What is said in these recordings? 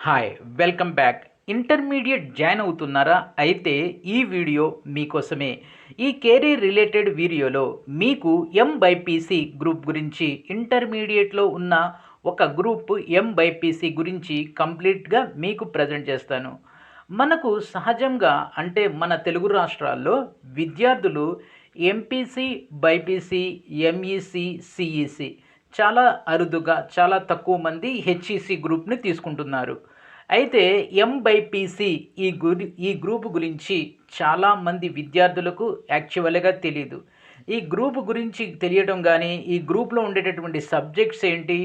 Hi welcome back. Intermediate join అవుతున్నారా? అయితే ఈ వీడియో మీకోసమే. ఈ కెరీర్ రిలేటెడ్ వీడియోలో మీకు ఎంబైపీసీ గ్రూప్ గురించి, ఇంటర్మీడియట్లో ఉన్న ఒక గ్రూప్ ఎంబైపీసీ గురించి కంప్లీట్గా మీకు ప్రజెంట్ చేస్తాను. మనకు సహజంగా అంటే మన తెలుగు రాష్ట్రాల్లో విద్యార్థులు ఎంపీసీ, బైపీసీ, ఎంఈసీ, సిఈసీ చాలా అరుదుగా చాలా తక్కువ మంది హెచ్ఈసీ గ్రూప్ని తీసుకుంటున్నారు. అయితే ఎంబైపీసీ ఈ గ్రూప్ గురించి చాలామంది విద్యార్థులకు యాక్చువల్గా తెలీదు. ఈ గ్రూప్ గురించి తెలియడం కానీ, ఈ గ్రూప్లో ఉండేటటువంటి సబ్జెక్ట్స్ ఏంటి,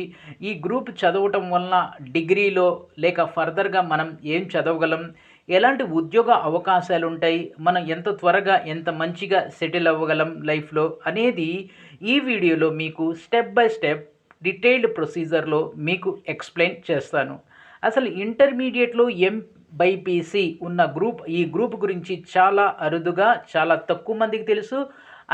ఈ గ్రూప్ చదవటం వలన డిగ్రీలో లేక ఫర్దర్గా మనం ఏం చదవగలం, ఎలాంటి ఉద్యోగ అవకాశాలు ఉంటాయి, మనం ఎంత త్వరగా ఎంత మంచిగా సెటిల్ అవ్వగలం లైఫ్లో అనేది ఈ వీడియోలో మీకు స్టెప్ బై స్టెప్ డీటెయిల్డ్ ప్రొసీజర్లో మీకు ఎక్స్ప్లెయిన్ చేస్తాను. అసలు ఇంటర్మీడియట్లో ఎంబైపీసీ ఉన్న ఈ గ్రూప్ గురించి చాలా అరుదుగా చాలా తక్కువ మందికి తెలుసు.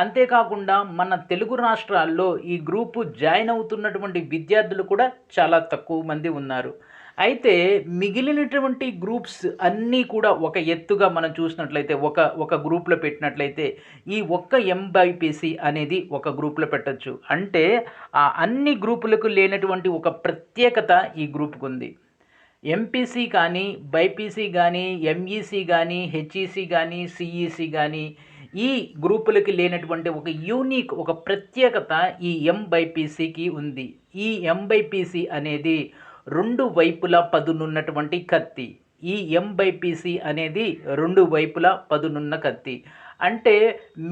అంతేకాకుండా మన తెలుగు రాష్ట్రాల్లో ఈ గ్రూపు జాయిన్ అవుతున్నటువంటి విద్యార్థులు కూడా చాలా తక్కువ మంది ఉన్నారు. అయితే మిగిలినటువంటి గ్రూప్స్ అన్నీ కూడా ఒక ఎత్తుగా మనం చూసినట్లయితే ఒక గ్రూప్లో పెట్టినట్లయితే ఈ ఒక్క ఎంబైపీసీ అనేది ఒక గ్రూప్లో పెట్టచ్చు. అంటే ఆ అన్ని గ్రూపులకు లేనటువంటి ఒక ప్రత్యేకత ఈ గ్రూప్కి ఉంది. ఎంపీసీ కానీ, బైపీసీ కానీ, ఎంఈసీ కానీ, హెచ్ఈసీ కానీ, సిఈసీ కానీ ఈ గ్రూపులకి లేనటువంటి ఒక యూనిక్ ఒక ప్రత్యేకత ఈ ఎంబైపీసీకి ఉంది. ఈ ఎంబైపీసీ అనేది రెండు వైపులా పదునున్నటువంటి కత్తి. ఈ ఎంబైపీసీ అనేది రెండు వైపులా పదునున్న కత్తి. అంటే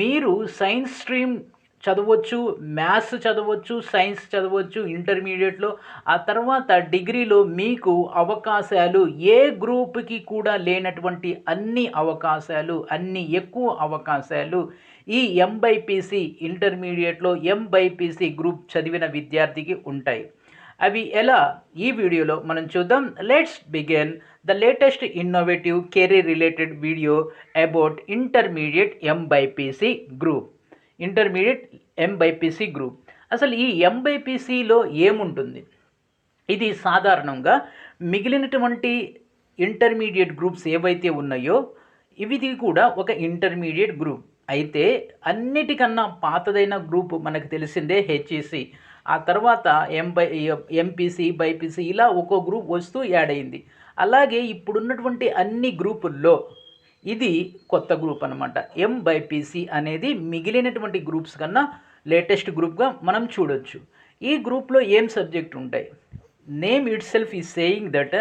మీరు సైన్స్ స్ట్రీమ్ చదవచ్చు, మ్యాథ్స్ చదవచ్చు, సైన్స్ చదవచ్చు ఇంటర్మీడియట్లో. ఆ తర్వాత డిగ్రీలో మీకు అవకాశాలు ఏ గ్రూప్కి కూడా లేనటువంటి అన్ని అవకాశాలు, అన్ని ఎక్కువ అవకాశాలు ఈ ఎంబైపీసీ ఇంటర్మీడియట్లో ఎంబైపీసీ గ్రూప్ చదివిన విద్యార్థికి ఉంటాయి. అవి ఎలా ఈ వీడియోలో మనం చూద్దాం. Let's begin the latest innovative career related video about intermediate MBiPC group. Intermediate MBiPC group. అసలు ఈ ఎంబైపీసీలో ఏముంటుంది? ఇది సాధారణంగా మిగిలినటువంటి ఇంటర్మీడియట్ గ్రూప్స్ ఏవైతే ఉన్నాయో ఇవి కూడా ఒక ఇంటర్మీడియట్ గ్రూప్. అయితే అన్నిటికన్నా పాతదైన గ్రూప్ మనకు తెలిసిందే హెచ్ఈసి. ఆ తర్వాత ఎంపీసీ, బైపీసీ ఇలా ఒక్కో గ్రూప్ వస్తూ యాడ్ అయింది. అలాగే ఇప్పుడున్నటువంటి అన్ని గ్రూపుల్లో ఇది కొత్త గ్రూప్ అనమాట. ఎంబైపీసీ అనేది మిగిలినటువంటి గ్రూప్స్ కన్నా లేటెస్ట్ గ్రూప్గా మనం చూడొచ్చు. ఈ గ్రూప్లో ఏం సబ్జెక్ట్ ఉంటాయి? Name it self is saying that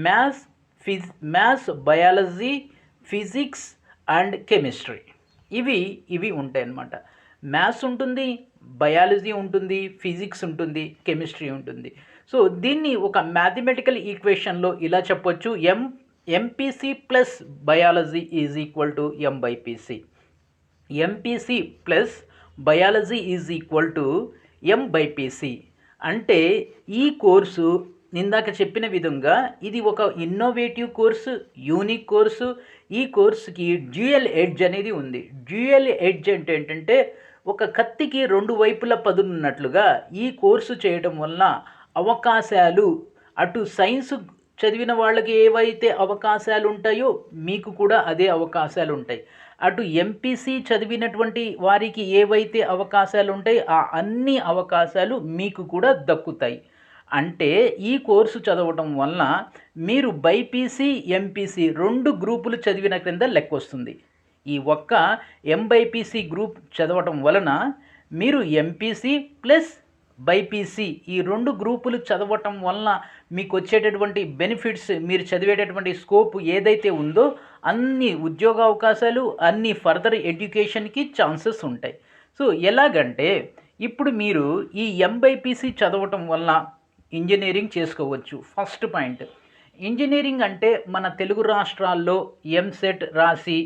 maths, biology, physics and chemistry ఇవి ఉంటాయి అన్నమాట. మ్యాథ్స్ ఉంటుంది, బయాలజీ ఉంటుంది, ఫిజిక్స్ ఉంటుంది, కెమిస్ట్రీ ఉంటుంది. సో దీన్ని ఒక మ్యాథమెటికల్ ఈక్వేషన్లో ఇలా చెప్పొచ్చు. MPC plus biology is equal to MBiPC. MPC plus biology is equal to MBiPC. అంటే ఈ కోర్సు ఇందాక చెప్పిన విధంగా ఇది ఒక ఇన్నోవేటివ్ కోర్సు, యూనిక్ కోర్సు. ఈ కోర్సుకి డ్యూయల్ ఎడ్జ్ అనేది ఉంది. డ్యూయల్ ఎడ్జ్ అంటే ఏంటంటే ఒక కత్తికి రెండు వైపుల పదునున్నట్లుగా ఈ కోర్సు చేయడం వలన అవకాశాలు అటు సైన్స్ చదివిన వాళ్ళకి ఏవైతే అవకాశాలు ఉంటాయో మీకు కూడా అదే అవకాశాలు ఉంటాయి. అటు ఎంపీసీ చదివినటువంటి వారికి ఏవైతే అవకాశాలు ఉంటాయి ఆ అన్ని అవకాశాలు మీకు కూడా దక్కుతాయి. అంటే ఈ కోర్సు చదవటం వలన మీరు బైపీసీ, ఎంపీసీ రెండు గ్రూపులు చదివిన క్రింద లెక్క వస్తుంది. ఈ ఒక్క ఎంబైపీసీ గ్రూప్ చదవటం వలన మీరు ఎంపీసీ ప్లస్ బైపీసీ ఈ రెండు గ్రూపులు చదవటం వలన మీకు వచ్చేటటువంటి బెనిఫిట్స్, మీరు చదివేటటువంటి స్కోప్ ఏదైతే ఉందో అన్ని ఉద్యోగ అవకాశాలు, అన్ని ఫర్దర్ ఎడ్యుకేషన్కి ఛాన్సెస్ ఉంటాయి. సో ఎలాగంటే ఇప్పుడు మీరు ఈ ఎంబైపీసీ చదవటం వలన ఇంజనీరింగ్ చేసుకోవచ్చు. ఫస్ట్ పాయింట్, ఇంజనీరింగ్ అంటే మన తెలుగు రాష్ట్రాల్లో ఎంసెట్ రాసి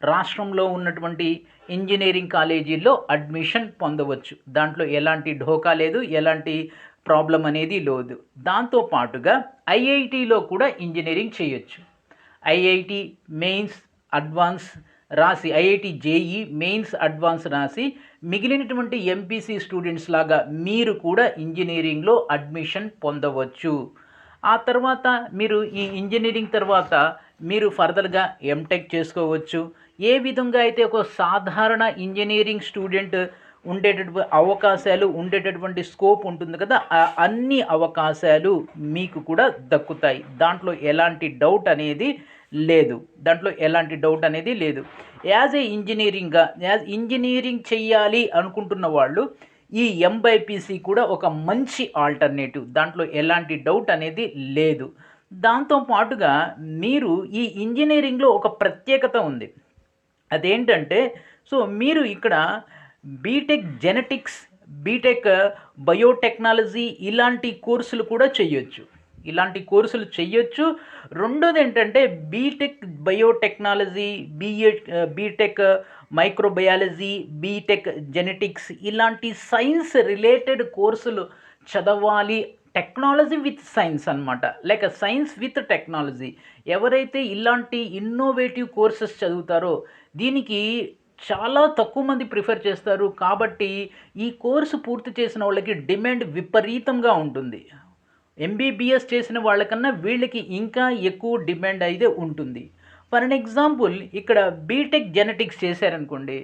రాష్ట్రంలో ఉన్నటువంటి ఇంజనీరింగ్ కాలేజీల్లో అడ్మిషన్ పొందవచ్చు. దాంట్లో ఎలాంటి ఢోకా లేదు, ఎలాంటి ప్రాబ్లం అనేది లేదు. దాంతోపాటుగా ఐఐటీలో కూడా ఇంజనీరింగ్ చేయొచ్చు. ఐఐటి మెయిన్స్ అడ్వాన్స్ రాసి, ఐఐటి జేఈ మెయిన్స్ అడ్వాన్స్ రాసి మిగిలినటువంటి ఎంపీసీ స్టూడెంట్స్ లాగా మీరు కూడా ఇంజనీరింగ్లో అడ్మిషన్ పొందవచ్చు. ఆ తర్వాత మీరు ఈ ఇంజనీరింగ్ తర్వాత మీరు ఫర్దర్గా ఎంటెక్ చేసుకోవచ్చు. ఏ విధంగా అయితే ఒక సాధారణ ఇంజనీరింగ్ స్టూడెంట్ ఉండేటటువంటి స్కోప్ ఉంటుంది కదా, ఆ అన్ని అవకాశాలు మీకు కూడా దక్కుతాయి. దాంట్లో ఎలాంటి డౌట్ అనేది లేదు. యాజ్ ఇంజనీరింగ్ చెయ్యాలి అనుకుంటున్న వాళ్ళు ఈ ఎంబైపీసీ కూడా ఒక మంచి ఆల్టర్నేటివ్. దాంట్లో ఎలాంటి డౌట్ అనేది లేదు. దాంతో పాటుగా మీరు ఈ ఇంజనీరింగ్లో ఒక ప్రత్యేకత ఉంది. అదేంటంటే, సో మీరు ఇక్కడ బీటెక్ జెనెటిక్స్, బీటెక్ బయోటెక్నాలజీ ఇలాంటి కోర్సులు కూడా చెయ్యొచ్చు. రెండోది ఏంటంటే BTech biotechnology, BTech microbiology, BTech genetics ఇలాంటి సైన్స్ రిలేటెడ్ కోర్సులు చదవాలి. టెక్నాలజీ విత్ సైన్స్ అనమాట, లైక్ సైన్స్ విత్ టెక్నాలజీ. ఎవరైతే ఇలాంటి ఇన్నోవేటివ్ కోర్సెస్ చదువుతారో దీనికి చాలా తక్కువ మంది ప్రిఫర్ చేస్తారు. కాబట్టి ఈ కోర్సు పూర్తి చేసిన వాళ్ళకి డిమాండ్ విపరీతంగా ఉంటుంది. ఎంబీబీఎస్ చేసిన వాళ్ళకన్నా వీళ్ళకి ఇంకా ఎక్కువ డిమాండ్ అయితే ఉంటుంది. ఫర్ అన్ ఎగ్జాంపుల్, ఇక్కడ బీటెక్ జెనెటిక్స్ చేశారనుకోండి,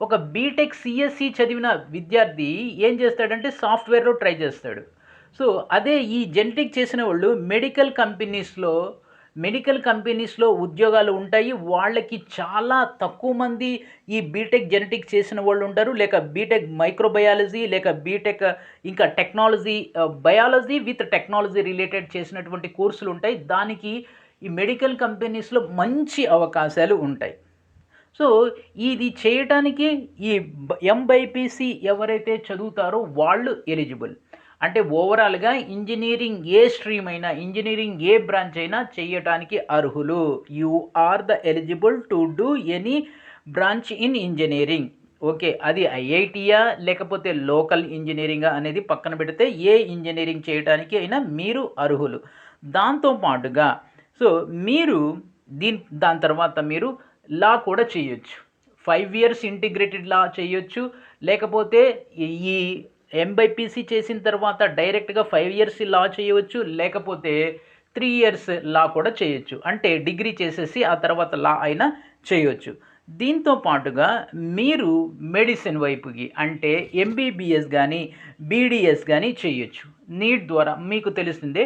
ఒక బీటెక్ సిఎస్సి చదివిన విద్యార్థి ఏం చేస్తాడంటే సాఫ్ట్వేర్లో ట్రై చేస్తాడు. సో అదే ఈ జెనెటిక్ చేసిన వాళ్ళు మెడికల్ కంపెనీస్లో ఉద్యోగాలు ఉంటాయి. వాళ్ళకి చాలా తక్కువ మంది ఈ బీటెక్ జెనెటిక్ చేసిన వాళ్ళు ఉంటారు, లేక బీటెక్ మైక్రోబయాలజీ, లేక బీటెక్ ఇంకా బయాలజీ విత్ టెక్నాలజీ రిలేటెడ్ చేసినటువంటి కోర్సులు ఉంటాయి. దానికి ఈ మెడికల్ కంపెనీస్లో మంచి అవకాశాలు ఉంటాయి. సో ఇది చేయటానికి ఈ ఎంబైపీసీ ఎవరైతే చదువుతారో వాళ్ళు ఎలిజిబుల్. అంటే ఓవరాల్గా ఇంజనీరింగ్ ఏ స్ట్రీమ్ అయినా, ఇంజనీరింగ్ ఏ బ్రాంచ్ అయినా చేయటానికి అర్హులు. You are the eligible to do any branch in engineering. Okay, అది ఐఐటియా లేకపోతే లోకల్ ఇంజనీరింగా అనేది పక్కన పెడితే ఏ ఇంజనీరింగ్ చేయడానికి అయినా మీరు అర్హులు. దాంతోపాటుగా సో మీరు దాని తర్వాత మీరు లా కూడా చేయొచ్చు. 5 years ఇంటిగ్రేటెడ్ లా చేయొచ్చు. లేకపోతే ఈ ఎంబైపీసీ చేసిన తర్వాత డైరెక్ట్గా 5 years లా చేయవచ్చు. లేకపోతే 3 years లా కూడా చేయొచ్చు. అంటే డిగ్రీ చేసేసి ఆ తర్వాత లా అయినా చేయొచ్చు. దీంతో పాటుగా మీరు మెడిసిన్ వైపుకి అంటే ఎంబీబీఎస్ కానీ బీడీఎస్ కానీ చేయొచ్చు. నీట్ ద్వారా మీకు తెలిసిందే,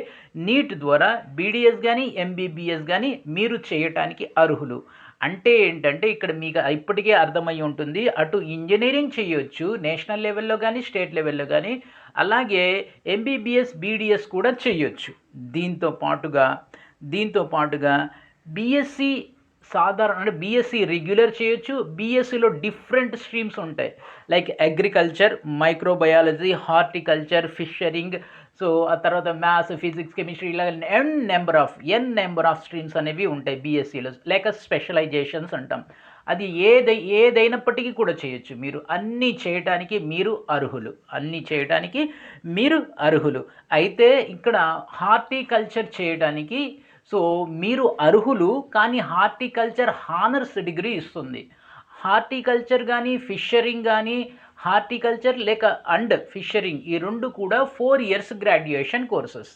నీట్ ద్వారా బీడీఎస్ కానీ ఎంబీబీఎస్ కానీ మీరు చేయటానికి అర్హులు. అంటే ఏంటంటే ఇక్కడ మీకు ఇప్పటికే అర్థమై ఉంటుంది, అటు ఇంజనీరింగ్ చేయొచ్చు నేషనల్ లెవెల్లో కానీ స్టేట్ లెవెల్లో కానీ, అలాగే ఎంబీబీఎస్ బీడీఎస్ కూడా చేయొచ్చు. దీంతో పాటుగా బీఎస్సీ సాధారణ అంటే బీఎస్సీ రెగ్యులర్ చేయొచ్చు. బీఎస్సీలో డిఫరెంట్ స్ట్రీమ్స్ ఉంటాయి, like agriculture, microbiology, horticulture, fishering, so ఆ తర్వాత మ్యాథ్స్, ఫిజిక్స్, కెమిస్ట్రీ, ఇలా ఎన్ నెంబర్ ఆఫ్ స్ట్రీమ్స్ అనేవి ఉంటాయి బీఎస్సీలో, లేక స్పెషలైజేషన్స్ అంటాం. అది ఏదైనప్పటికీ కూడా చేయొచ్చు. మీరు అన్నీ చేయటానికి మీరు అర్హులు. అయితే ఇక్కడ హార్టికల్చర్ చేయడానికి సో మీరు అర్హులు, కానీ హార్టికల్చర్ హానర్స్ డిగ్రీ ఇస్తుంది. హార్టికల్చర్ కానీ ఫిషరింగ్ కానీ హార్టికల్చర్ లేక అండ్ ఫిషరింగ్ ఈ రెండు కూడా 4 years గ్రాడ్యుయేషన్ కోర్సెస్.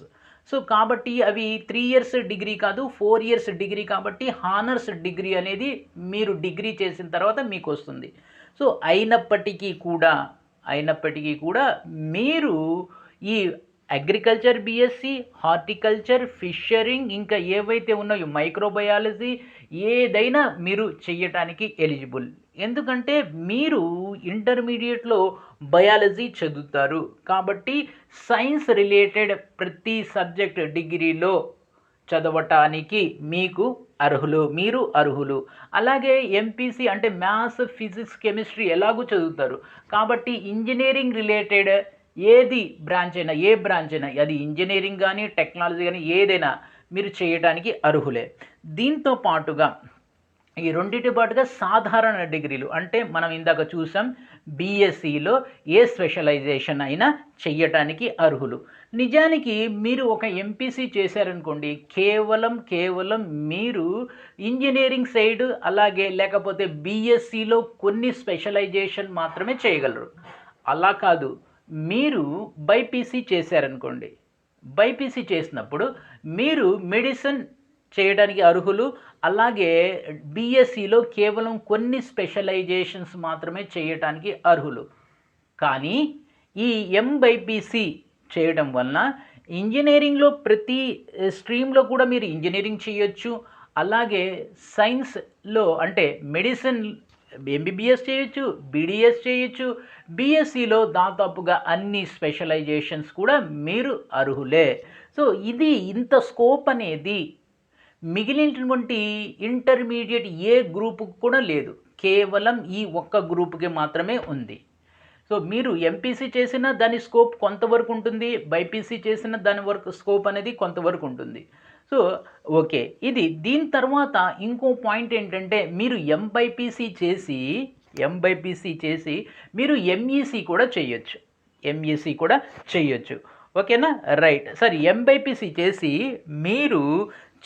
సో కాబట్టి అవి 3 years డిగ్రీ కాదు, 4 years డిగ్రీ. కాబట్టి హానర్స్ డిగ్రీ అనేది మీరు డిగ్రీ చేసిన తర్వాత మీకు వస్తుంది. సో అయినప్పటికీ కూడా మీరు ఈ అగ్రికల్చర్ బీఎస్సీ, హార్టికల్చర్, ఫిషరింగ్ ఇంకా ఏవైతే ఉన్నాయో మైక్రోబయాలజీ ఏదైనా మీరు చెయ్యటానికి ఎలిజిబుల్. ఎందుకంటే మీరు ఇంటర్మీడియట్లో బయాలజీ చదువుతారు కాబట్టి సైన్స్ రిలేటెడ్ ప్రతి సబ్జెక్ట్ డిగ్రీలో చదవటానికి మీరు అర్హులు. అలాగే ఎంపీసీ అంటే మ్యాథ్స్, ఫిజిక్స్, కెమిస్ట్రీ ఎలాగూ చదువుతారు కాబట్టి ఇంజనీరింగ్ రిలేటెడ్ ఏ బ్రాంచ్ అయినా అది ఇంజనీరింగ్ కానీ టెక్నాలజీ కానీ ఏదైనా మీరు చేయడానికి అర్హులే. దీంతో పాటుగా ఈ రెండింటి పాటుగా సాధారణ డిగ్రీలు అంటే మనం ఇందాక చూసాం బీఎస్సీలో ఏ స్పెషలైజేషన్ అయినా చెయ్యటానికి అర్హులు. నిజానికి మీరు ఒక ఎంపీసీ చేశారనుకోండి, కేవలం మీరు ఇంజనీరింగ్ సైడ్ అలాగే లేకపోతే బీఎస్సీలో కొన్ని స్పెషలైజేషన్ మాత్రమే చేయగలరు. అలా కాదు, మీరు బైపీసీ చేశారనుకోండి, బైపీసీ చేసినప్పుడు మీరు మెడిసిన్ చేయడానికి అర్హులు. అలాగే బీఎస్సీలో కేవలం కొన్ని స్పెషలైజేషన్స్ మాత్రమే చేయటానికి అర్హులు. కానీ ఈ ఎంబైపీసీ చేయడం వలన ఇంజనీరింగ్లో ప్రతి స్ట్రీమ్లో కూడా మీరు ఇంజనీరింగ్ చేయొచ్చు. అలాగే సైన్స్లో అంటే మెడిసిన్ ఎంబీబీఎస్ చేయొచ్చు, బీడీఎస్ చేయొచ్చు, బీఎస్సీలో దాదాపుగా అన్ని స్పెషలైజేషన్స్ కూడా మీరు అర్హులే. సో ఇది ఇంత స్కోప్ అనేది మిగిలినటువంటి ఇంటర్మీడియట్ ఏ గ్రూపుకు కూడా లేదు, కేవలం ఈ ఒక్క గ్రూపుకి మాత్రమే ఉంది. సో మీరు ఎంపీసీ చేసిన దాని స్కోప్ కొంతవరకు ఉంటుంది, బైపీసీ చేసిన దాని వరకు స్కోప్ అనేది కొంతవరకు ఉంటుంది. సో ఓకే, ఇది దీని తర్వాత ఇంకో పాయింట్ ఏంటంటే మీరు ఎంబైపీసీ చేసి మీరు ఎంఈసీ కూడా చేయొచ్చు, ఎంఈసీ కూడా చేయొచ్చు. ఓకేనా, రైట్. సరే, ఎంబైపీసీ చేసి మీరు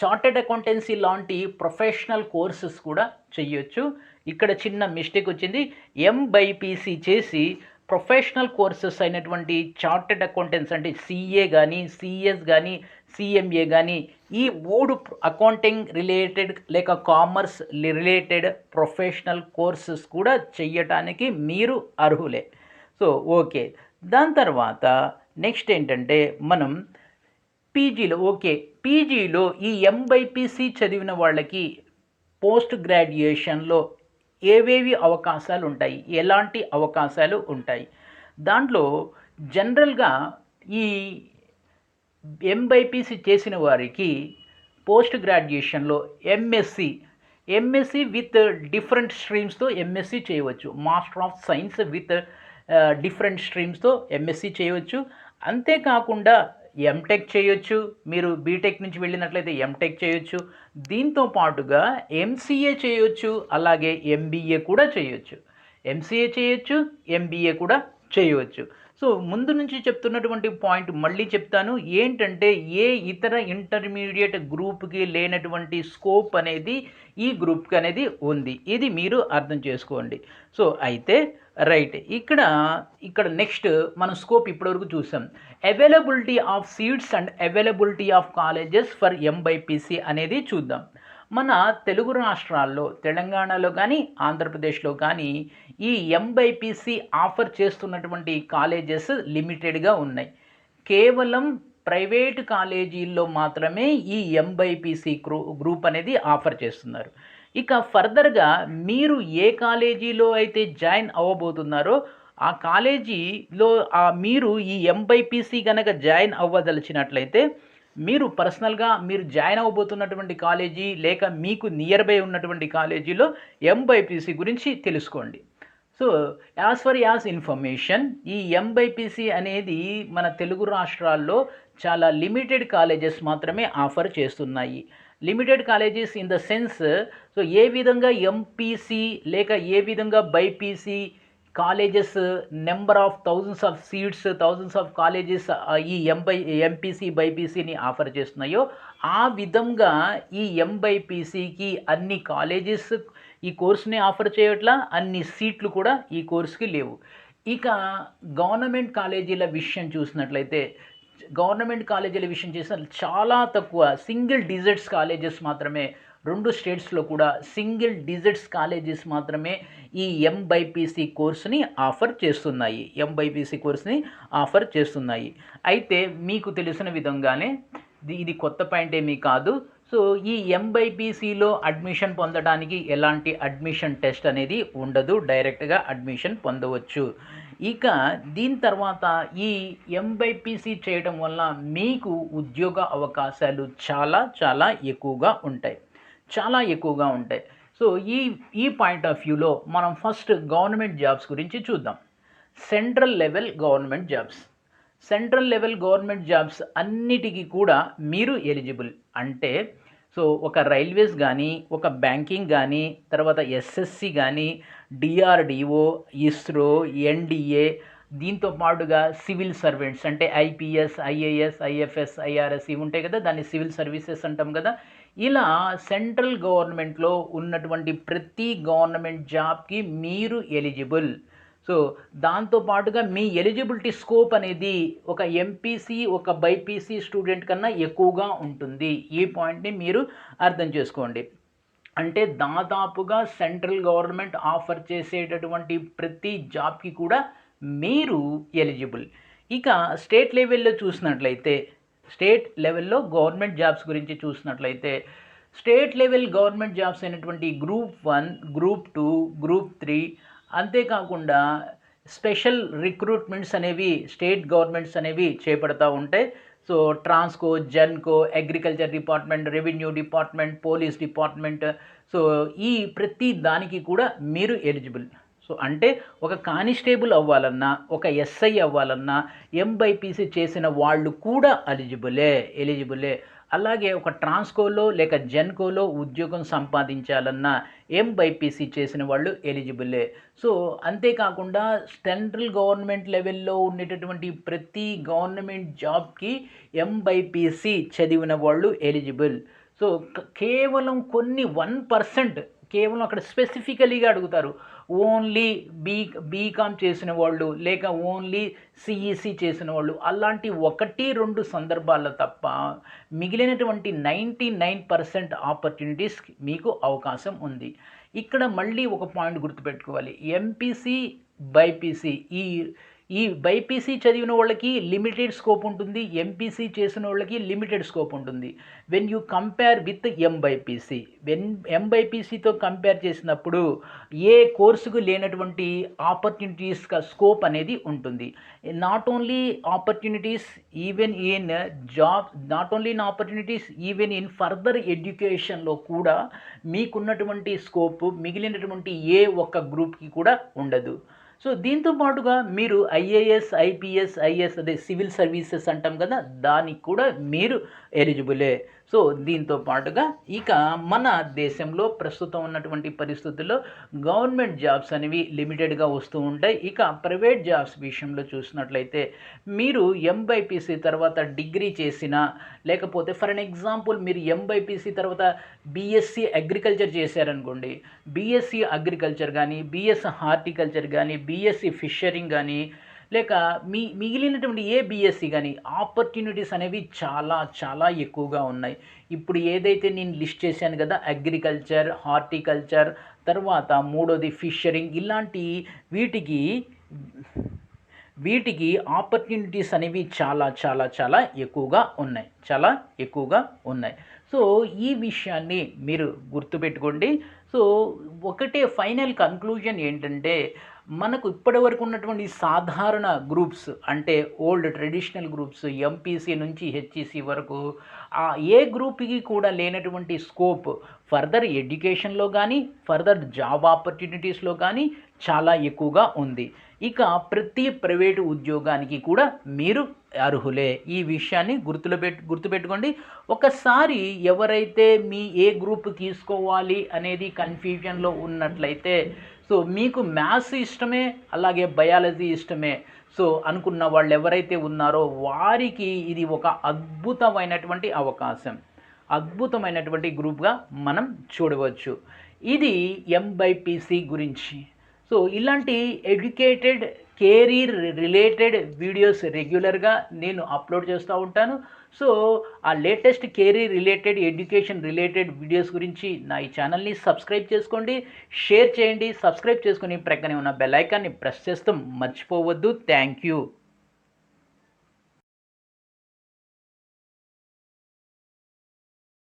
చార్టెడ్ అకౌంటెన్సీ లాంటి ప్రొఫెషనల్ కోర్సెస్ కూడా చేయొచ్చు. ఇక్కడ చిన్న మిస్టేక్ వచ్చింది. ఎంబైపీసీ చేసి ప్రొఫెషనల్ కోర్సెస్ అయినటువంటి చార్టెడ్ అకౌంటెంట్స్ అంటే సిఏ కానీ, సిఎస్ కానీ, సిఎంఏ కానీ, ఈ 3 అకౌంటింగ్ రిలేటెడ్ లేక కామర్స్ రిలేటెడ్ ప్రొఫెషనల్ కోర్సెస్ కూడా చెయ్యటానికి మీరు అర్హులే. సో ఓకే, దాని తర్వాత నెక్స్ట్ ఏంటంటే మనం పీజీలో ఈ ఎంబైపీసీ చదివిన వాళ్ళకి పోస్ట్ గ్రాడ్యుయేషన్లో ఏవేవి అవకాశాలు ఉంటాయి, ఎలాంటి అవకాశాలు ఉంటాయి? దాంట్లో జనరల్గా ఈ ఎంబైపీసీ చేసిన వారికి పోస్ట్ గ్రాడ్యుయేషన్లో ఎంఎస్సి విత్ డిఫరెంట్ స్ట్రీమ్స్తో ఎంఎస్సి చేయవచ్చు. Master of science with different స్ట్రీమ్స్తో ఎంఎస్సి చేయవచ్చు. అంతేకాకుండా ఎంటెక్ చేయొచ్చు. మీరు బీటెక్ నుంచి వెళ్ళినట్లయితే ఎంటెక్ చేయొచ్చు. దీంతో పాటుగా ఎంసీఏ చేయొచ్చు, అలాగే ఎంబీఏ కూడా చేయొచ్చు. ఎంసీఏ చేయొచ్చు, ఎంబీఏ కూడా చేయవచ్చు. సో ముందు నుంచి చెప్తున్నటువంటి పాయింట్ మళ్ళీ చెప్తాను ఏంటంటే, ఏ ఇతర ఇంటర్మీడియట్ గ్రూప్కి లేనటువంటి స్కోప్ అనేది ఈ గ్రూప్కి అనేది ఉంది. ఇది మీరు అర్థం చేసుకోండి. సో అయితే రైట్, ఇక్కడ నెక్స్ట్ మన స్కోప్ ఇప్పటివరకు చూసాం. Availability of seats and availability of colleges for MBiPC అనేది చూద్దాం. మన తెలుగు రాష్ట్రాల్లో తెలంగాణలో కానీ ఆంధ్రప్రదేశ్లో కానీ ఈ ఎంబైపీసీ ఆఫర్ చేస్తున్నటువంటి కాలేజెస్ లిమిటెడ్గా ఉన్నాయి. కేవలం ప్రైవేట్ కాలేజీల్లో మాత్రమే ఈ ఎంబైపీసీ గ్రూప్ అనేది ఆఫర్ చేస్తున్నారు. ఇక ఫర్దర్గా మీరు ఏ కాలేజీలో అయితే జాయిన్ అవ్వబోతున్నారో ఆ కాలేజీలో మీరు ఈ ఎంబైపీసీ కనుక జాయిన్ అవ్వదలిచినట్లయితే మీరు పర్సనల్గా మీరు జాయిన్ అవ్వబోతున్నటువంటి కాలేజీ లేక మీకు నియర్ బై ఉన్నటువంటి కాలేజీలో ఎంబైపీసీ గురించి తెలుసుకోండి. సో యాజ్ ఇన్ఫర్మేషన్, ఈ ఎంబైపీసీ అనేది మన తెలుగు రాష్ట్రాల్లో చాలా లిమిటెడ్ కాలేజెస్ మాత్రమే ఆఫర్ చేస్తున్నాయి. Limited colleges in the sense, so ఏ విధంగా ఎంపీసీ లేక ఏ విధంగా BiPC colleges number of thousands of seats, thousands of colleges ఈ ఎంపీసీ బైపీసీని ఆఫర్ చేస్తున్నాయో ఆ విధంగా ఈ ఎంబైపీసీకి అన్ని కాలేజెస్ ఈ కోర్సుని ఆఫర్ చేయట్లా, అన్ని సీట్లు కూడా ఈ కోర్సుకి లేవు. ఇక గవర్నమెంట్ కాలేజీల విషయం చూసినట్లయితే చాలా తక్కువ సింగిల్ డిజిట్స్ కాలేజెస్ మాత్రమే, 2 స్టేట్స్లో కూడా సింగిల్ డిజిట్స్ కాలేజెస్ మాత్రమే ఈ ఎంబైపీసీ కోర్సుని ఆఫర్ చేస్తున్నాయి. అయితే మీకు తెలిసిన విధంగానే ఇది కొత్త పాయింట్ ఏమీ కాదు. సో ఈ ఎంబైపీసీలో అడ్మిషన్ పొందడానికి ఎలాంటి అడ్మిషన్ టెస్ట్ అనేది ఉండదు, డైరెక్ట్గా అడ్మిషన్ పొందవచ్చు. ఇక దీని తర్వాత ఈ ఎంబైపీసీ చేయడం వల్ల మీకు ఉద్యోగ అవకాశాలు చాలా ఎక్కువగా ఉంటాయి. సో ఈ పాయింట్ ఆఫ్ వ్యూలో మనం ఫస్ట్ గవర్నమెంట్ జాబ్స్ గురించి చూద్దాం. సెంట్రల్ లెవెల్ గవర్నమెంట్ జాబ్స్ అన్నిటికీ కూడా మీరు ఎలిజిబుల్. అంటే సో ఒక రైల్వేస్ కానీ, ఒక బ్యాంకింగ్ కానీ, తర్వాత ఎస్ఎస్సి కానీ, డిఆర్డిఓ, ఇస్రో, ఎన్డిఏ, దీంతో పాటుగా సివిల్ సర్వెంట్స్ అంటే ఐపీఎస్, ఐఏఎస్, ఐఎఫ్ఎస్, ఐఆర్ఎస్ ఇవి ఉంటాయి కదా, దాన్ని సివిల్ సర్వీసెస్ అంటాం కదా. ఇలా సెంట్రల్ గవర్నమెంట్లో ఉన్నటువంటి ప్రతి గవర్నమెంట్ జాబ్కి మీరు ఎలిజిబుల్. సో దాంతో పాటుగా మీ ఎలిజిబిలిటీ స్కోప్ అనేది ఒక ఎంపీసీ ఒక బైపీసీ స్టూడెంట్ కన్నా ఎక్కువగా ఉంటుంది. ఈ పాయింట్ని మీరు అర్థం చేసుకోండి. అంటే దాదాపుగా సెంట్రల్ గవర్నమెంట్ ఆఫర్ చేసేటటువంటి ప్రతి జాబ్కి కూడా మీరు ఎలిజిబుల్. ఇక స్టేట్ లెవెల్లో చూసినట్లయితే, స్టేట్ లెవెల్లో గవర్నమెంట్ జాబ్స్ గురించి చూసినట్లయితే, స్టేట్ లెవెల్ గవర్నమెంట్ జాబ్స్ అయినటువంటి గ్రూప్ 1, గ్రూప్ 2, గ్రూప్ 3, అంతేకాకుండా స్పెషల్ రిక్రూట్మెంట్స్ అనేవి స్టేట్ గవర్నమెంట్స్ అనేవి చేపడతా ఉంటాయి. So Transco, Genco, agriculture department, revenue department, police department, so ఈ ప్రతి దానికి కూడా మీరు ఎలిజిబుల్. సో అంటే ఒక కానిస్టేబుల్ అవ్వాలన్నా, ఒక ఎస్ఐ అవ్వాలన్నా ఎంబైపీసీ చేసిన వాళ్ళు కూడా ఎలిజిబులే. అలాగే ఒక ట్రాన్స్కోలో లేక జెన్కోలో ఉద్యోగం సంపాదించాలన్నా ఎంబైపీసీ చేసిన వాళ్ళు ఎలిజిబులే. సో అంతేకాకుండా సెంట్రల్ గవర్నమెంట్ లెవెల్లో ఉండేటటువంటి ప్రతి గవర్నమెంట్ జాబ్కి ఎంబైపీసీ చదివిన వాళ్ళు ఎలిజిబుల్. సో కేవలం కొన్ని 1% కేవలం అక్కడ స్పెసిఫికలీగా అడుగుతారు, ఓన్లీ బీకామ్ చేసిన వాళ్ళు లేక ఓన్లీ సిఈసి చేసిన వాళ్ళు, అలాంటి 1-2 సందర్భాల్లో తప్ప మిగిలినటువంటి 99% ఆపర్చునిటీస్ మీకు అవకాశం ఉంది. ఇక్కడ మళ్ళీ ఒక పాయింట్ గుర్తుపెట్టుకోవాలి, ఎంపీసీ బైపీసీ ఈ బైపీసీ చదివిన వాళ్ళకి లిమిటెడ్ స్కోప్ ఉంటుంది, ఎంపీసీ చేసిన వాళ్ళకి లిమిటెడ్ స్కోప్ ఉంటుంది. వెన్ యూ కంపేర్ విత్ ఎంబైపీసీతో కంపేర్ చేసినప్పుడు ఏ కోర్సుకు లేనటువంటి ఆపర్చునిటీస్ స్కోప్ అనేది ఉంటుంది. Not only opportunities even in further ఎడ్యుకేషన్లో కూడా మీకున్నటువంటి స్కోప్ మిగిలినటువంటి ఏ ఒక్క గ్రూప్కి కూడా ఉండదు. సో దీంతో పాటుగా మీరు ఐఏఎస్, ఐపీఎస్, ఐఎస్ అదే సివిల్ సర్వీసెస్ అంటాం కదా, దానికి కూడా మీరు ఎలిజిబులే. సో దీంతో పాటుగా ఇక మన దేశంలో ప్రస్తుతం ఉన్నటువంటి పరిస్థితుల్లో గవర్నమెంట్ జాబ్స్ అనేవి లిమిటెడ్గా వస్తూ ఉంటాయి. ఇక ప్రైవేట్ జాబ్స్ విషయంలో చూసినట్లయితే మీరు ఎంబైపీసీ తర్వాత డిగ్రీ చేసినా, లేకపోతే ఫర్ అన్ ఎగ్జాంపుల్ మీరు ఎంబైపీసీ తర్వాత బీఎస్సీ అగ్రికల్చర్ చేశారనుకోండి, బీఎస్సీ అగ్రికల్చర్ కానీ, బీఎస్సీ హార్టికల్చర్ కానీ, బీఎస్సీ ఫిషరింగ్ కానీ, లేక మిగిలినటువంటి ఏ బీఎస్సీ కానీ ఆపర్చునిటీస్ అనేవి చాలా చాలా ఎక్కువగా ఉన్నాయి. ఇప్పుడు ఏదైతే నేను లిస్ట్ చేశాను కదా, అగ్రికల్చర్, హార్టికల్చర్, తర్వాత మూడోది ఫిషరింగ్, ఇలాంటి వీటికి ఆపర్చునిటీస్ అనేవి చాలా చాలా చాలా ఎక్కువగా ఉన్నాయి. సో ఈ విషయాన్ని మీరు గుర్తుపెట్టుకోండి. సో ఒకటే ఫైనల్ కన్క్లూజన్ ఏంటంటే, మనకు ఇప్పటి వరకు ఉన్నటువంటి సాధారణ గ్రూప్స్ అంటే ఓల్డ్ ట్రెడిషనల్ గ్రూప్స్ ఎంపీసీ నుంచి హెచ్ఈసీ వరకు ఏ గ్రూప్కి కూడా లేనటువంటి స్కోప్ ఫర్దర్ ఎడ్యుకేషన్లో కానీ, ఫర్దర్ జాబ్ ఆపర్చునిటీస్లో కానీ చాలా ఎక్కువగా ఉంది. ఇక ప్రతి ప్రైవేటు ఉద్యోగానికి కూడా మీరు అర్హులే. ఈ విషయాన్ని గుర్తుపెట్టుకోండి. ఒకసారి ఎవరైతే మీ ఏ గ్రూప్ తీసుకోవాలి అనేది కన్ఫ్యూజన్లో ఉన్నట్లయితే, సో మీకు మ్యాథ్స్ ఇష్టమే, అలాగే బయాలజీ ఇష్టమే సో అనుకున్న వాళ్ళు ఎవరైతే ఉన్నారో వారికి ఇది ఒక అద్భుతమైనటువంటి అవకాశం, అద్భుతమైనటువంటి గ్రూప్గా మనం చూడవచ్చు. ఇది ఎంబైపీసీ గురించి. సో ఇలాంటి ఎడ్యుకేటెడ్ కెరీర్ రిలేటెడ్ వీడియోస్ రెగ్యులర్గా నేను అప్లోడ్ చేస్తూ ఉంటాను. సో ఆ latest career related, education related videos గురించి నా ఈ ఛానల్ని సబ్స్క్రైబ్ చేసుకోండి, షేర్ చేయండి. సబ్స్క్రైబ్ చేసుకుని ప్రక్కనే ఉన్న బెల్ ఐకాన్ని ప్రెస్ చేస్తూ మర్చిపోవద్దు. Thank you.